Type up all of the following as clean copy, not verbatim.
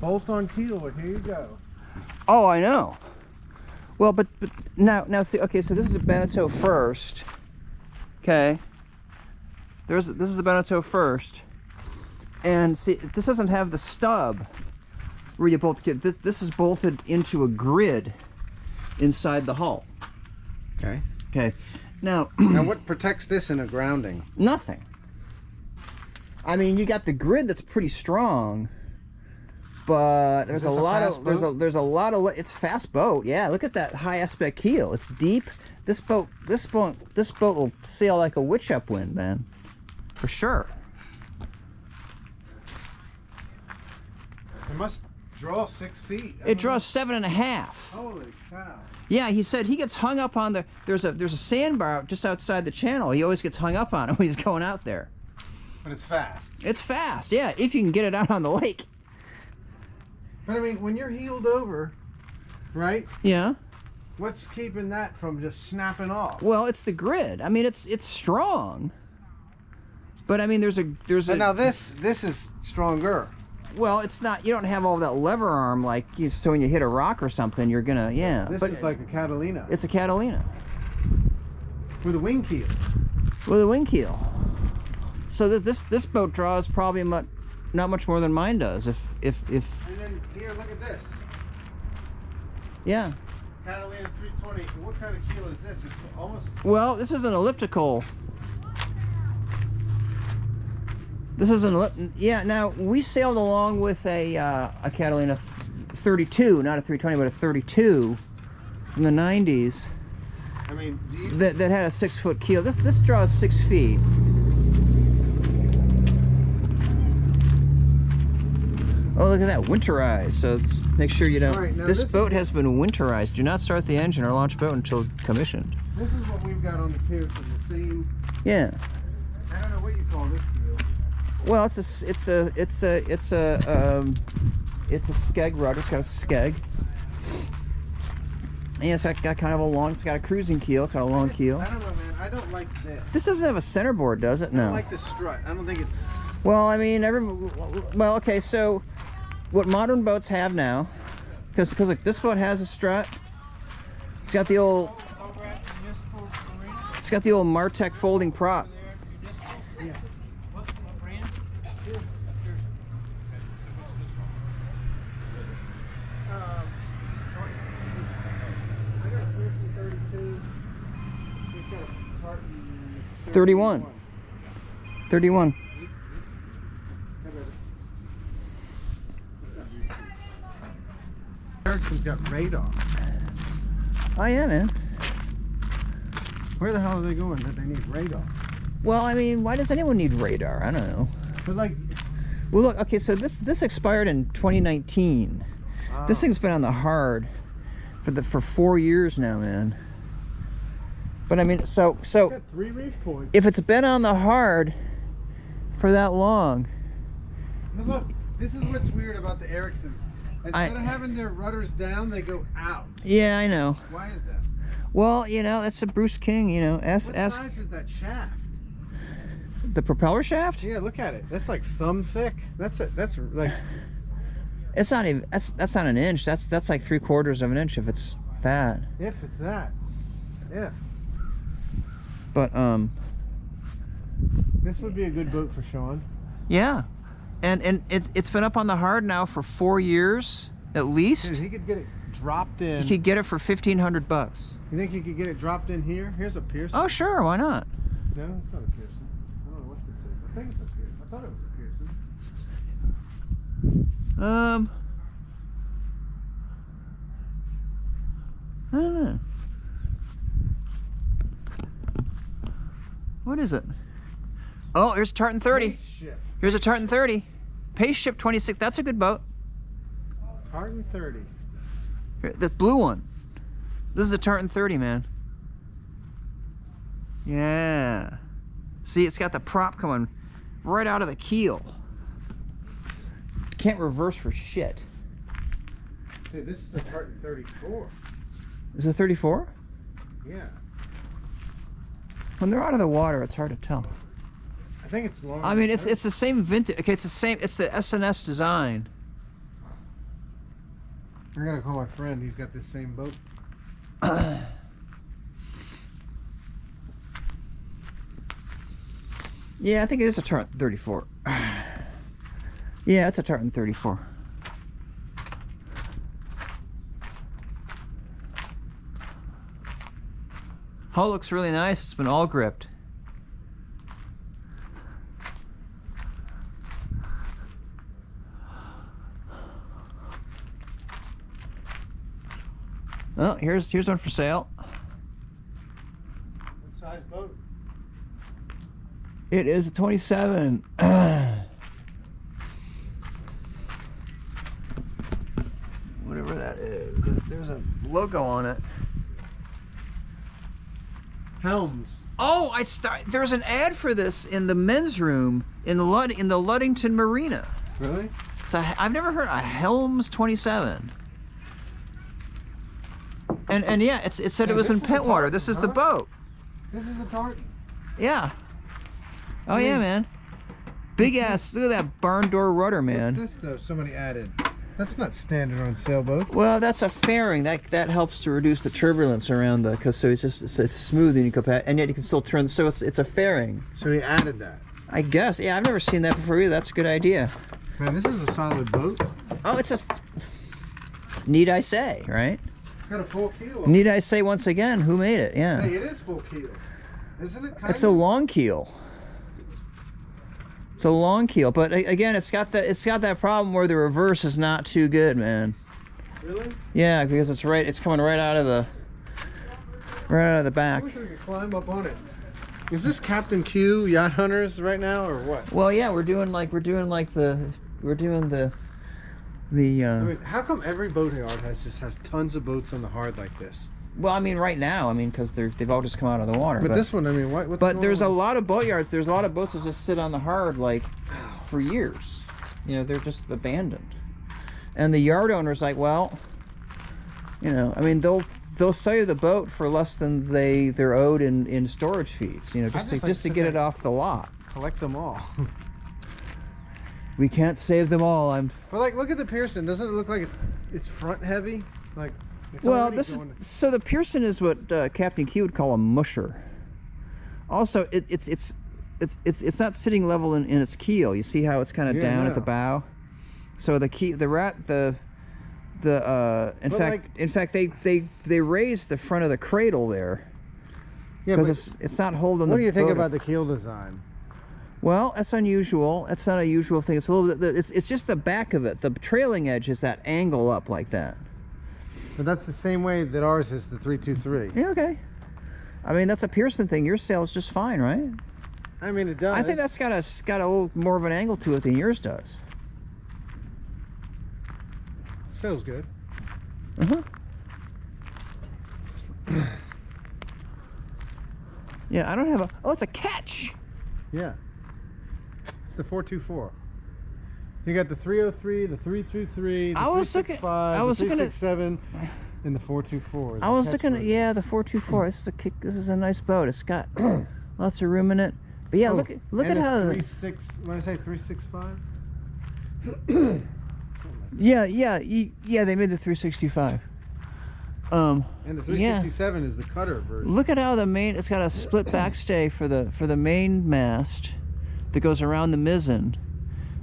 Bolt on keeler, here you go. Oh, I know. Well, but now see, okay, so this is a Beneteau first. Okay. This is a Beneteau first. And see, this doesn't have the stub where you bolt the kit. This is bolted into a grid inside the hull. Okay. Okay. Now what protects this in a grounding? Nothing. I mean, you got the grid that's pretty strong, but there's a lot of there's a lot of it's fast boat. Yeah, look at that high aspect keel. It's deep. This boat will sail like a witch upwind, man, for sure. It must draw 6 feet. It draws 7.5. Holy cow. Yeah, he said he gets hung up on there's a sandbar just outside the channel. He always gets hung up on it when he's going out there. But it's fast. It's fast, yeah, if you can get it out on the lake. But I mean, when you're heeled over, right? Yeah. What's keeping that from just snapping off? Well, it's the grid. I mean, it's strong. But I mean, there's a But now this is stronger. Well, it's not. You don't have all that lever arm like so when you hit a rock or something, you're gonna This is like a Catalina. It's a Catalina With a wing keel. with a wing keel. So that this boat draws probably not much more than mine does. If And then here, look at this. Yeah. Catalina 320. So what kind of keel is this? It's almost. Well, this is an elliptical. This is yeah. Now we sailed along with a Catalina 32, not a 320, but a 32 from the 90s. I mean, that had a 6-foot keel. This draws 6 feet. Oh, look at that, winterized. So let's make sure you don't. Right, this boat has been winterized. Do not start the engine or launch boat until commissioned. This is what we've got on the Pearson. The same. Yeah. I don't know what you call this keel. Well, it's a skeg rudder. It's got a skeg. And it's got kind of a long. It's got a cruising keel. It's got a long keel. I don't know, man. I don't like this. This doesn't have a centerboard, does it? No. I don't like the strut. I don't think it's. Well, I mean, well, okay. So, what modern boats have now, because like this boat has a strut. It's got the old. It's got the old Martech folding prop. Yeah. I got a Pearson 32. He's got a Tartan 31. 31. Ericsson's got radar. Oh yeah, man. Where the hell are they going that they need radar? Well, I mean, why does anyone need radar? I don't know. But like, well, look. Okay, so this expired in 2019. This thing's been on the hard for 4 years now, man. But I mean, so it's got 3 reef points. if it's been on the hard for that long. But look, this is what's weird about the Ericssons. Instead of having their rudders down, they go out. Yeah, I know. Why is that? Well, you know, that's a Bruce King, you know. What size is that shaft? The propeller shaft? Yeah, look at it. That's like thumb thick. That's like. It's not even. That's not an inch. That's like 3/4 of an inch if it's that. If it's that. If. But This would be a good boat for Sean. yeah, and it's been up on the hard now for 4 years at least. Dude, he could get it dropped in. You could get it for $1,500. You think you could get it dropped in here? Here's a Pearson. Oh sure, why not? No, it's not a Pearson. I don't know what this is. I think it's a Pearson. I thought it was a Pearson. I don't know. What is it? Oh, here's a Tartan 30. Pace ship. Here's a Tartan 30. Pace ship 26. That's a good boat. Tartan 30. Here, the blue one. This is a Tartan 30, man. Yeah. See, it's got the prop coming right out of the keel. Can't reverse for shit. Dude, this is a Tartan 34. Is it 34? Yeah. When they're out of the water, it's hard to tell. I think it's long. I mean, it's the same vintage. Okay, it's the same. It's the S&S design. I gotta call my friend. He's got this same boat. Yeah, I think it is a Tartan 34. Yeah, it's a Tartan 34. Hull looks really nice. It's been all gripped. Oh, here's one for sale. What size boat? It is a 27. Whatever that is. There's a logo on it. Helms. Oh, there's an ad for this in the men's room in the Ludington Marina. Really? I've never heard a Helms 27. And yeah, it said it was in Pentwater. This is the boat. This is a Tartan. Yeah. Oh yeah, man. Big ass. Look at that barn door rudder, man. What's this though? Somebody added. That's not standard on sailboats. Well, that's a fairing. That helps to reduce the turbulence around so it's smooth and you can and yet you can still turn. So it's a fairing. So he added that. I guess. Yeah, I've never seen that before either. That's a good idea. Man, this is a solid boat. Oh, it's a. Need I say, right? It's got a full keel. Need I say once again, who made it? Yeah. Hey, it is full keel, isn't it? It's a long keel. It's a long keel, but again, it's got that problem where the reverse is not too good, man. Really? Yeah, because it's coming right out of the back. I wish we could climb up on it. Is this Captain Q Yacht Hunters right now, or what? Well, yeah, we're doing the. I mean, how come every boat yard has tons of boats on the hard like this? Well, I mean, right now, because they've all just come out of the water. But this one, I mean, what's But there's a lot of boat yards. There's a lot of boats that just sit on the hard like for years. You know, they're just abandoned. And the yard owner's like, well, you know, I mean, they'll sell you the boat for less than they're owed in storage fees. You know, just to get it off the lot. Collect them all. We can't save them all. But like, look at the Pearson. Doesn't it look like it's front heavy? Like. Well, so the Pearson is what Captain Q would call a musher. Also, it's not sitting level in its keel. You see how it's kind of down at the bow. So in fact they raised the front of the cradle there. Yeah, because it's not holding. What do you think about the keel design? Well, that's unusual. That's not a usual thing. It's a little bit. It's just the back of it. The trailing edge is that angle up like that. But that's the same way that ours is the 323. Yeah, okay. I mean, that's a Pearson thing. Your sail's just fine, right? I mean, it does. I think that's got a little more of an angle to it than yours does. Sail's good. Uh-huh. Yeah, I don't have a... Oh, it's a catch! Yeah. It's the 424. You got the 303, the 323, the 365, the 367, and the 424. I was looking at, yeah, the 424. This is a nice boat. It's got lots of room in it. But yeah, look at how. 36. What did I say? 365. Yeah. They made the 365. And the 367 is the cutter version. Look at how it's got a split backstay for the main mast that goes around the mizzen.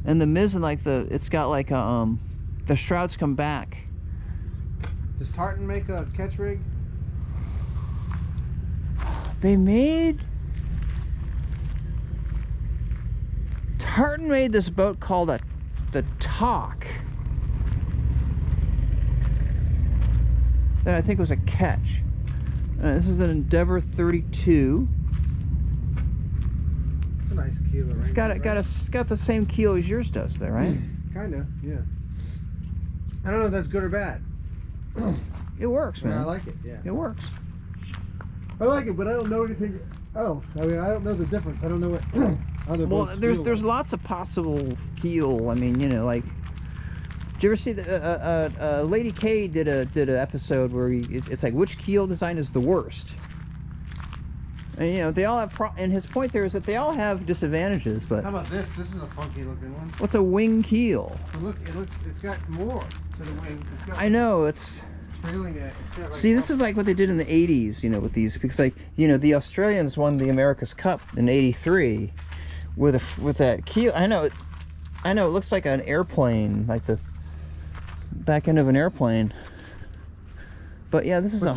And the mizzen, it's got like a, the shrouds come back. Does Tartan make a catch rig? Tartan made this boat called the Talk. That I think was a catch. This is an Endeavor 32. It's a nice keel. It's got the same keel as yours does, there, right? Kinda, yeah. I don't know if that's good or bad. It works, man. I like it. Yeah. It works. I like it, but I don't know anything else. I mean, I don't know the difference. I don't know what other boats there's lots of possible keel. I mean, you know, like. Did you ever see Lady K did an episode where it's like which keel design is the worst? And you know they all have and his point there is that they all have disadvantages. But how about this? This is a funky looking one. What's a wing keel? Look, it's got more. to the wing. It's got, I know, it's... trailing it. It's got, like, See, this is like what they did in the 80s, you know, with these. Because, like, you know, the Australians won the America's Cup in '83 with that keel. I know, it looks like an airplane, like the back end of an airplane. But yeah, this is a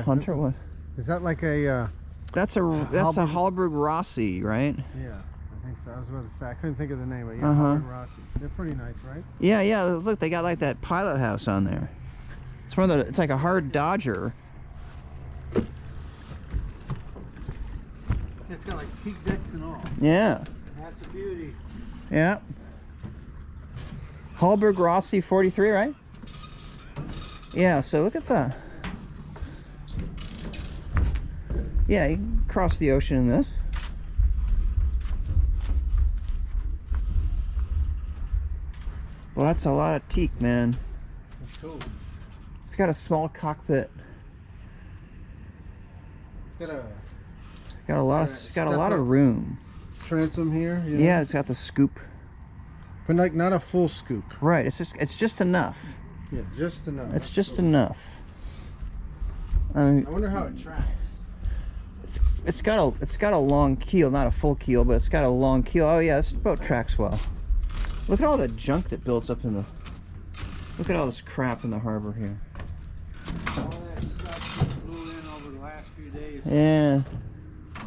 Hunter. What? Is that like a? That's a Hallberg Rossi, right? Yeah, I think so. I was about to say I couldn't think of the name, but yeah, Hallberg Rossi. They're pretty nice, right? Yeah, yeah. Look, they got like that pilot house on there. It's one of the. It's like a hard Dodger. It's got like teak decks and all. Yeah. That's a beauty. Yeah. Hallberg Rossi 43, right? Yeah. So look at that. Yeah, you can cross the ocean in this. Well, that's a lot of teak, man. That's cool. It's got a small cockpit. It's got a lot of room. Transom here. You know? Yeah, it's got the scoop. But like not a full scoop. Right. It's just enough. Yeah, just enough. It's just enough. I wonder how it tracks. It's got a long keel, not a full keel, but it's got a long keel. Oh yeah, this boat tracks well. Look at all the junk that builds up in the. Look at all this crap in the harbor here. All that stuff blew in over the last few days. Yeah.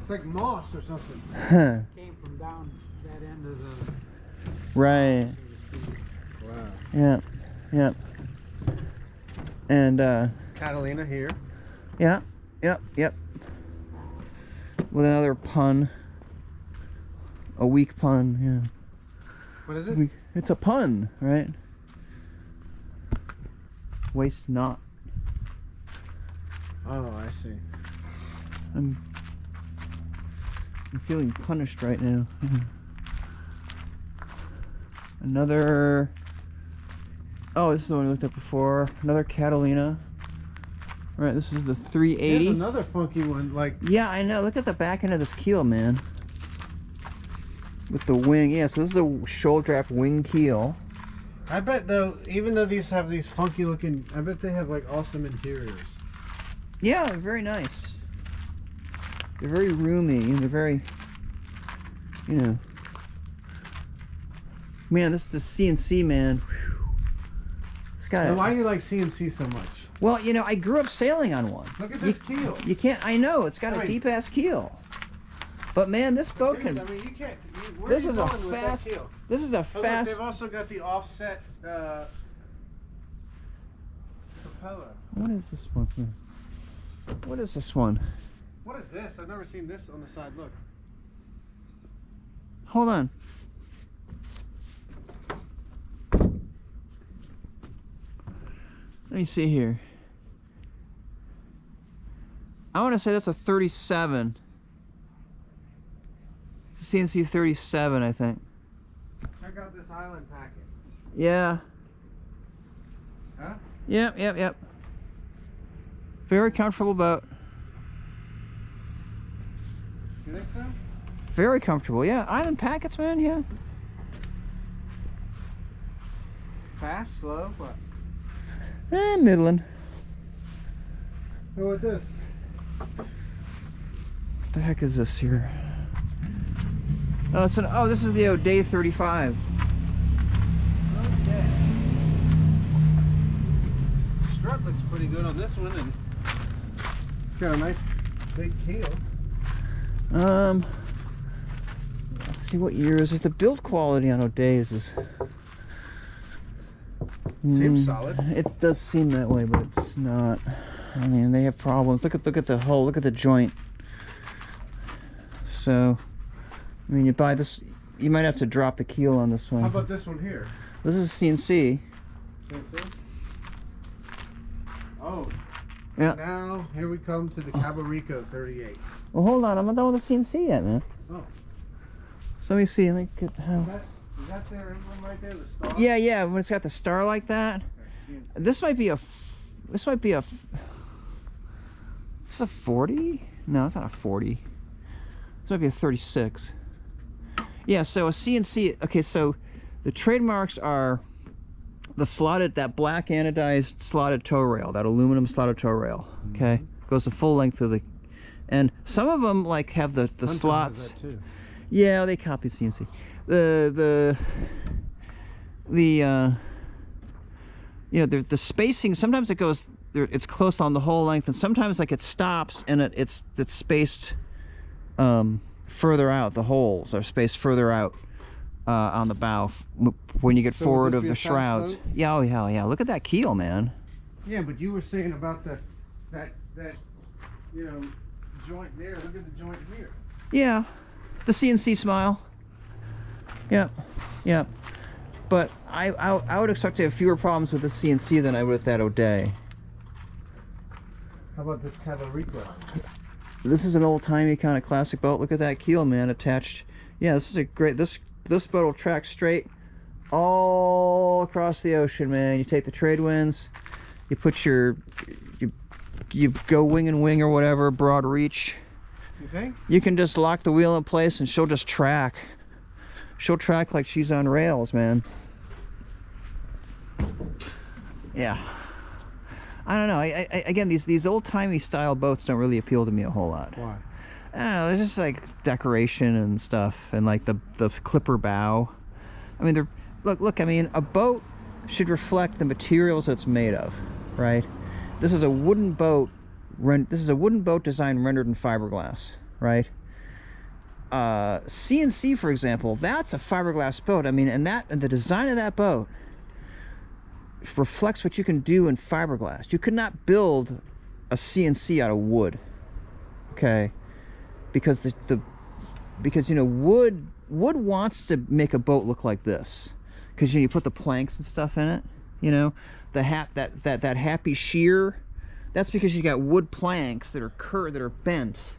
It's like moss or something. Huh. Came from down that end of the. Right. Wow. Yeah. Yeah. And Catalina here. yeah. Yep. Yep. With another pun. A weak pun. Yeah. What is it? It's a pun, right? Waste not. Oh, I see. I'm feeling punished right now. Another. Oh, this is the one we looked at before. Another Catalina. Right, this is the 380. There's another funky one, like. Yeah, I know. Look at the back end of this keel, man. With the wing. Yeah, so this is a shoal draft wing keel. I bet though, even though these have these funky looking, I bet they have like awesome interiors. Yeah, they're very nice. They're very roomy and they're very, you know. Man, this is the CNC, man. Whew. It's got. And why do you like CNC so much? Well, you know, I grew up sailing on one. Look at this keel. You can't. I know it's got a deep ass keel. But man, this boat can. I mean, you can't. This is a fast. This is a fast. Look, they've also got the offset propeller. What is this one here? What is this one? What is this? I've never seen this on the side. Look. Hold on. Let me see here. I want to say that's a 37. It's a CNC 37, I think. Check out this island packet. Yeah. Huh? Yep, yep, yep. Very comfortable boat. You think so? Very comfortable, yeah. Island packets, man, yeah. Fast, slow, what? Middling. Go with this. What the heck is this here? Oh, it's an. Oh, this is the O'Day 35. Okay. Strut looks pretty good on this one, and it's got a nice big keel. Let's see what year is this. The build quality on O'Days is. Seems solid. It does seem that way, but it's not. I mean, they have problems. Look at the hull. Look at the joint. So, I mean, you buy this, you might have to drop the keel on this one. How about this one here? This is CNC. CNC? Oh. Yeah. Now, here we come to the Cabo Rico 38. Well, hold on. I'm not done with the CNC yet, man. Oh. So let me see. Let me get how. Is that their emblem right there, the star? Yeah, yeah. When it's got the star like that. Okay, This might be a. This might be a. This is a 40? No, it's not a 40. This might be a 36. Yeah. So a CNC. Okay. So the trademarks are that black anodized slotted tow rail, that aluminum slotted tow rail. Okay, goes the full length of the, and some of them like have the slots. Has that too. Yeah, they copy CNC. The you know, the spacing, sometimes it goes, it's close on the whole length, and sometimes like it stops and it's spaced further out. The holes are spaced further out on the bow when you get forward of the shrouds. Yeah, oh yeah, yeah. Look at that keel, man. Yeah, but you were saying about that you know, joint there. Look at the joint here. Yeah, the CNC smile. Yeah, yeah. But I would expect to have fewer problems with the CNC than I would with that O'Day. How about this Cavalico? This is an old-timey kind of classic boat. Look at that keel, man, attached. Yeah, this is a great, this boat will track straight all across the ocean, man. You take the trade winds, you put your, you go wing and wing or whatever, broad reach. You think? You can just lock the wheel in place and she'll just track. She'll track like she's on rails, man. Yeah. I don't know. Again, these old-timey style boats don't really appeal to me a whole lot. Why? I don't know. There's just like decoration and stuff, and like the clipper bow. I mean, they're look. I mean, a boat should reflect the materials it's made of, right? This is a wooden boat. This is a wooden boat design rendered in fiberglass, right? CNC, for example, that's a fiberglass boat. I mean, and the design of that boat reflects what you can do in fiberglass. You could not build a CNC out of wood, okay? Because because you know, wood wants to make a boat look like this, because you put the planks and stuff in it. You know, that happy shear. That's because you got wood planks that are curved, that are bent.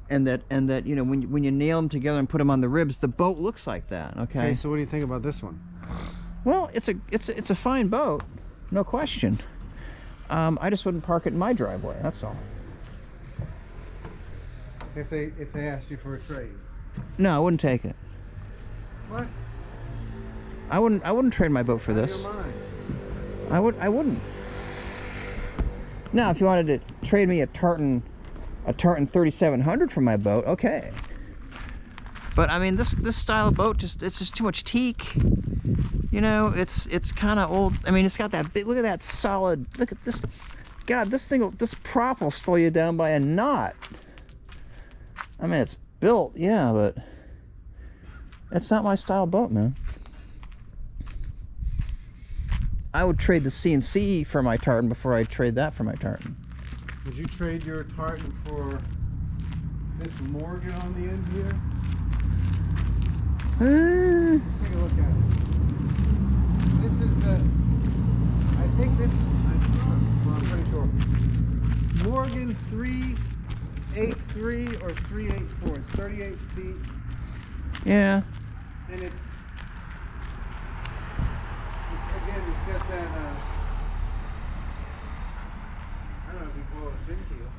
And that you know, when you nail them together and put them on the ribs, the boat looks like that. Okay. So what do you think about this one? Well, it's a fine boat, no question. I just wouldn't park it in my driveway. That's all. If they asked you for a trade. No, I wouldn't take it. What? I wouldn't trade my boat for this. Your mind. I wouldn't. Now, if you wanted to trade me a Tartan 3700 for my boat, okay. But I mean, this style of boat it's just too much teak. You know, it's kind of old. I mean, it's got that big. Look at that solid. Look at this. God, this prop will slow you down by a knot. I mean, it's built, yeah, but it's not my style boat, man. I would trade the CNC for my Tartan before I'd trade that for my Tartan. Would you trade your Tartan for this Morgan on the end here? Take a look at it. This is the, I think this is, well, I'm pretty sure. Morgan 383 or 384. It's 38 feet. Yeah. And it's again, it's got that, I don't know if you call it a fin keel.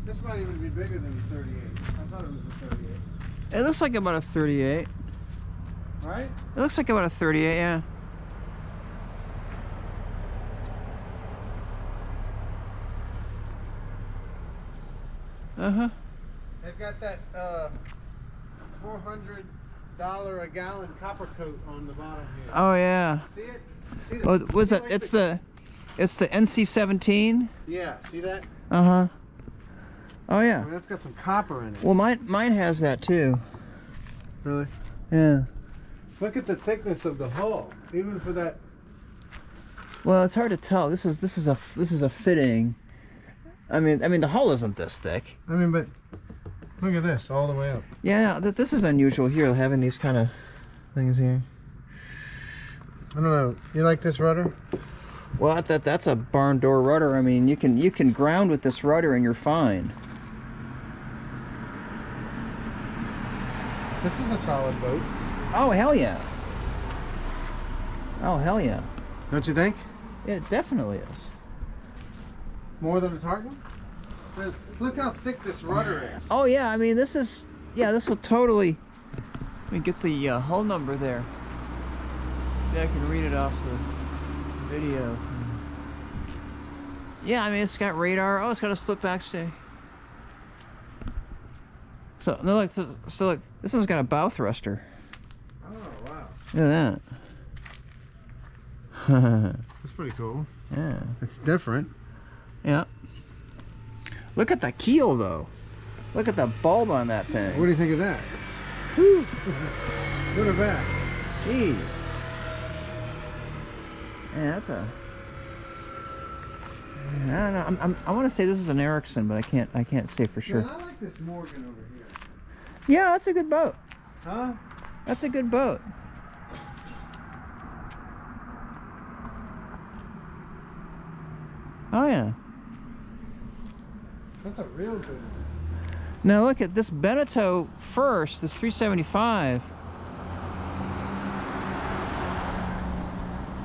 This might even be bigger than the 38. I thought it was a 38. It looks like about a 38. Right? It looks like about a 38, yeah. Uh-huh. They've got that $400 a gallon copper coat on the bottom here. Oh yeah. See it? See Oh, was that? It's the NC-17. Yeah. See that? Uh-huh. Oh I yeah. mean, that's got some copper in it. Well, mine has that too. Really? Yeah. Look at the thickness of the hull, even for that. Well, it's hard to tell. This is a fitting. I mean the hull isn't this thick. I mean, but look at this all the way up. Yeah, this is unusual here, having these kind of things here. I don't know. You like this rudder? Well, that's a barn door rudder. I mean, you can ground with this rudder and you're fine. This is a solid boat. Oh hell yeah. Oh hell yeah. Don't you think? It definitely is. More than a Tartan? But look how thick this rudder is. Oh yeah, I mean this will totally. Let me get the hull number there. I can read it off the video. Yeah, I mean, it's got radar. Oh, it's got a split backstay. So, no, look, so look, this one's got a bow thruster. Oh, wow. Look at that. That's pretty cool. Yeah. It's different. Yeah. Look at the keel, though. Look at the bulb on that thing. What do you think of that? Whew. Good or bad? Jeez. Yeah, that's a. I don't know. I want to say this is an Ericsson, but I can't say for sure. Man, I like this Morgan over here. Yeah, that's a good boat. Huh? That's a good boat. Oh yeah. That's a real good one. Now look at this Beneteau first, this 375.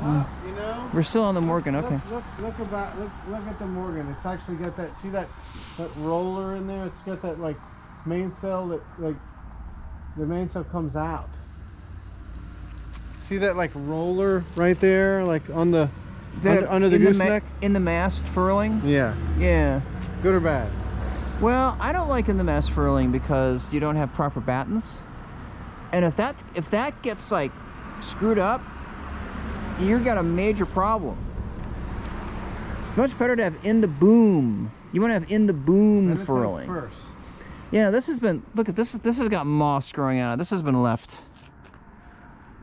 You know? We're still on the Morgan, okay. Look at the Morgan. It's actually got that. See that roller in there? It's got that like mainsail that like the mainsail comes out. See that like roller right there, like on the under the gooseneck? In the mast furling? Yeah. Yeah. Good or bad? Well, I don't like in the mast furling because you don't have proper battens. And if that gets like screwed up, you've got a major problem. It's much better to have in the boom. You want to have in the boom furling. First. Yeah, this has been, look at this. This has got moss growing out of it. This has been left.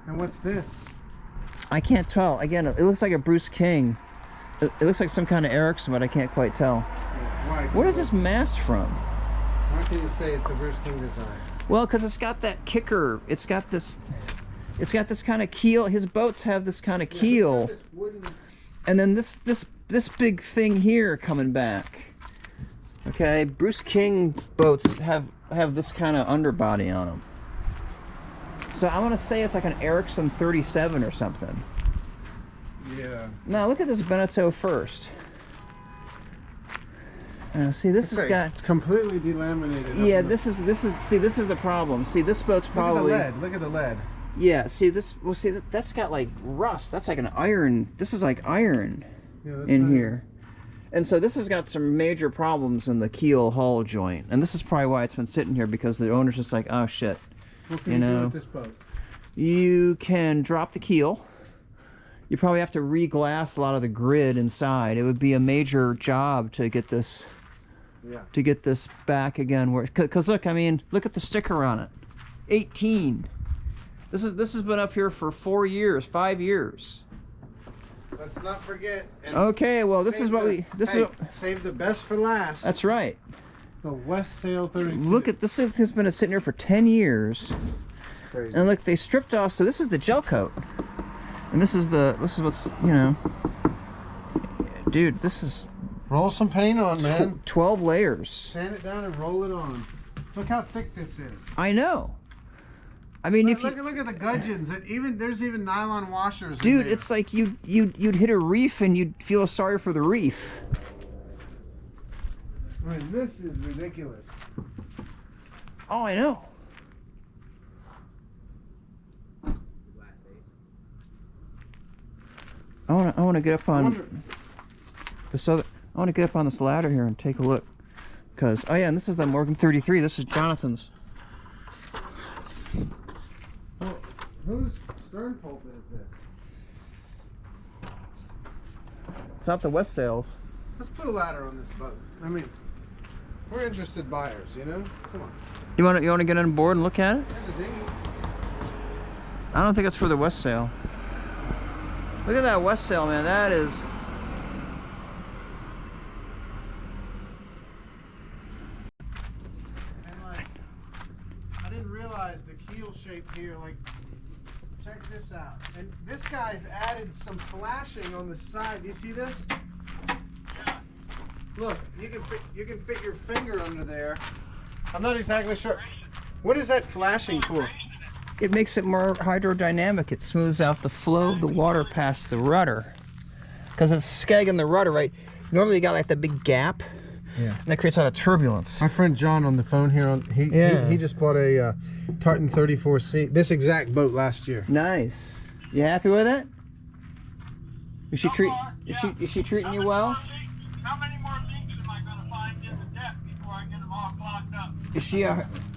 And what's this? I can't tell. Again, it looks like a Bruce King. It looks like some kind of Ericsson, but I can't quite tell. Why? What is this mast from? How can you say it's a Bruce King design? Well, because it's got that kicker. It's got this kind of keel. His boats have this kind of keel. This wooden... And then this big thing here coming back. Okay, Bruce King boats have this kind of underbody on them. So I want to say it's like an Ericsson 37 or something. Yeah. Now look at this Beneteau first. See, this has got. It's completely delaminated. Yeah, this is the problem. See, this boat's probably. Look at the lead. Yeah, see this. Well, see that's got like rust. That's like an iron. This is like iron in here, and so this has got some major problems in the keel hull joint. And this is probably why it's been sitting here, because the owner's just like, oh shit. What can you do with this boat? You can drop the keel. You probably have to re-glass a lot of the grid inside. It would be a major job to get this. Yeah. To get this back again, where, cause look, I mean, look at the sticker on it, 18. This has been up here for 4 years, 5 years. Let's not forget. Okay, well, this is what save the best for last. That's right. The West Sail 32. Look at this. Has been sitting here for 10 years. That's crazy. And look, they stripped off. So this is the gel coat, and this is what's, you know, dude. This is. Roll some paint on, man. 12 layers. Sand it down and roll it on. Look how thick this is. I know. I mean, look at the gudgeons. There's even nylon washers. Dude, in there. it's like you'd hit a reef and you'd feel sorry for the reef. I mean, this is ridiculous. Oh, I know. I want to get up on this other. I want to get up on this ladder here and take a look, because oh yeah, and this is the Morgan 33. This is Jonathan's. Well, whose stern pulpit is this? It's not the West Sails. Let's put a ladder on this boat. I mean, we're interested buyers, you know. Come on. You want to get on board and look at it? There's a dinghy. I don't think it's for the West Sail. Look at that West Sail, man. That is. The keel shape here, like, check this out. And this guy's added some flashing on the side. Do you see this? Yeah. Look, you can fit your finger under there. I'm not exactly sure. What is that flashing for? It makes it more hydrodynamic. It smooths out the flow of the water past the rudder, because it's skegging the rudder, right? Normally you got like the big gap. Yeah. And that creates a lot of turbulence. My friend John on the phone here, he just bought a Tartan 34C, this exact boat last year. Nice. You happy with it? Is she So treat? far, yeah. Is she treating you How well? many more leaks am I gonna find in the deck before I get them all clogged up?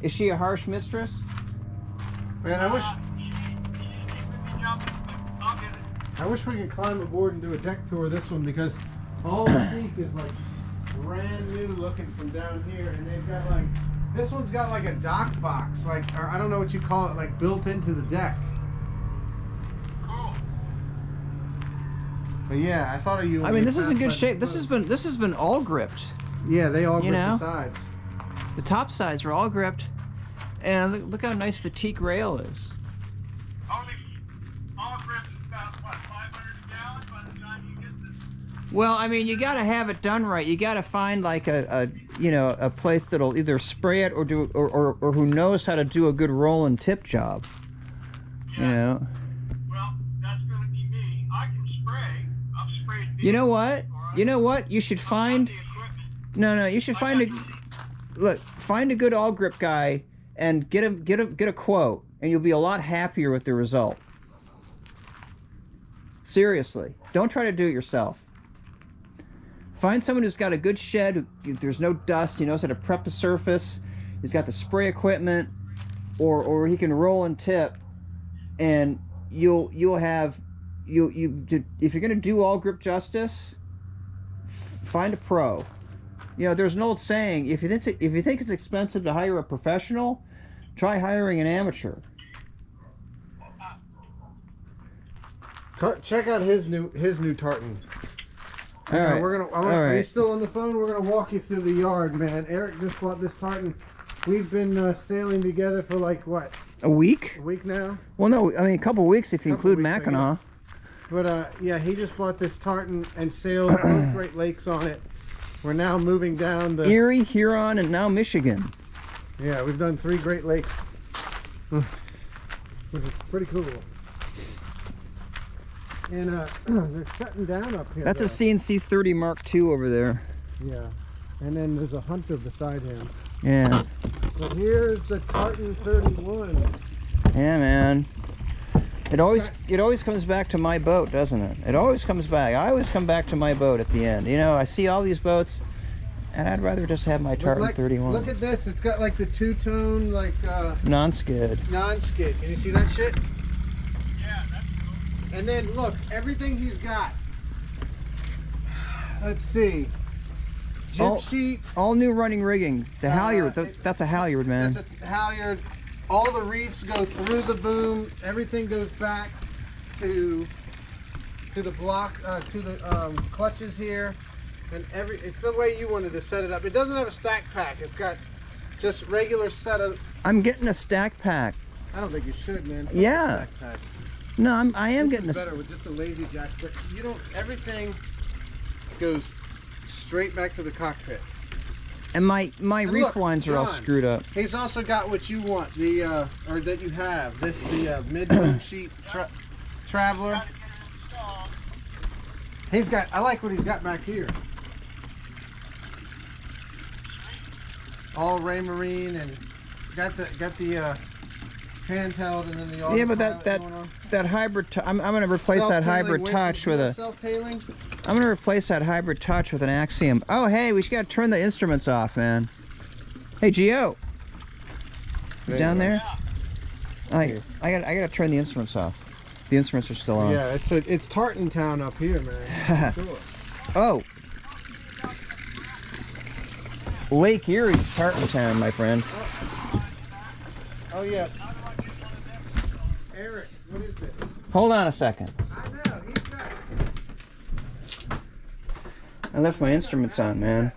Is she a harsh mistress? Man, I wish She be jumping, but I'll get it. we could climb aboard and do a deck tour of this one, because all the teak is like brand new looking from down here, and they've got like, this one's got like a dock box, like, or I don't know what you call it, like built into the deck. Cool. But yeah, I thought of you. I when mean, you this is in passed good by shape. the This has been all gripped. Yeah, they all You grip know? the sides. The top sides are all gripped, and look how nice the teak rail is. Only all grips is about what, 500 a gallon by the time you get this. Well, I mean, you got to have it done right. You got to find like a place that'll either spray it or do or who knows how to do a good roll and tip job. Yeah. You know. Well, that's gonna be me. I can spray. I've sprayed. You know what? You know what? You should I've got find. the equipment. No, you should find find a good all grip guy and get a quote, and you'll be a lot happier with the result. Seriously, don't try to do it yourself. Find someone who's got a good shed. There's no dust. He knows how to prep the surface. He's got the spray equipment, or he can roll and tip, and you'll have if you're gonna do all grip justice, find a pro. You know, there's an old saying: if you think it's expensive to hire a professional, try hiring an amateur. Check out his new tartan. All right. Are you still on the phone? We're gonna walk you through the yard, man. Eric just bought this tartan. We've been sailing together for like what? A week? A week now. Well, no, I mean a couple weeks if you Couple include weeks, I Mackinac. But yeah, he just bought this tartan and sailed both Great Lakes on it. We're now moving down the Erie, Huron, and now Michigan. Yeah, we've done 3 Great Lakes, which is pretty cool. And they're shutting down up here. That's a though. CNC 30 Mark II over there. Yeah, and then there's a Hunter beside him. Yeah. But here's the Tartan 31. Yeah, man. It always comes back to my boat, doesn't it? It always comes back. I always come back to my boat at the end. You know, I see all these boats, and I'd rather just have my Tartan 31. Look at this. It's got like the two-tone, like non-skid. non-skid. Can you see that shit? Yeah, that's cool. And then look, everything he's got. Let's see. Jib sheet. All new running rigging. The halyard. That's a halyard, man. That's a halyard. All the reefs go through the boom. Everything goes back to the block, to the clutches here, and it's the way you wanted to set it up. It doesn't have a stack pack. It's got just regular set of. I'm getting a stack pack. I don't think you should, man. Yeah. Stack pack. No, I am This getting is better with just a lazy jack, but you don't. Everything goes straight back to the cockpit. And my And reef look, lines are all John, screwed up. He's also got what you want, the or that you have. This the mid-boom sheet traveler. Gotta get it installed. He's got. I like what he's got back here. All Raymarine and got the handheld and then the Yeah, but autopilot going on. that hybrid. I'm gonna replace that Self-tailing hybrid winch. touch You with got a. self-tailing. I'm gonna replace that hybrid touch with an Axiom. Oh, hey, we just gotta turn the instruments off, man. Hey, Gio. You down there? I gotta turn the instruments off. The instruments are still on. Yeah, it's Tartan Town up here, man. Cool. Oh. Lake Erie's Tartan Town, my friend. Oh yeah. Eric, what is this? Hold on a second. I know, he's got. I left my instruments on, man.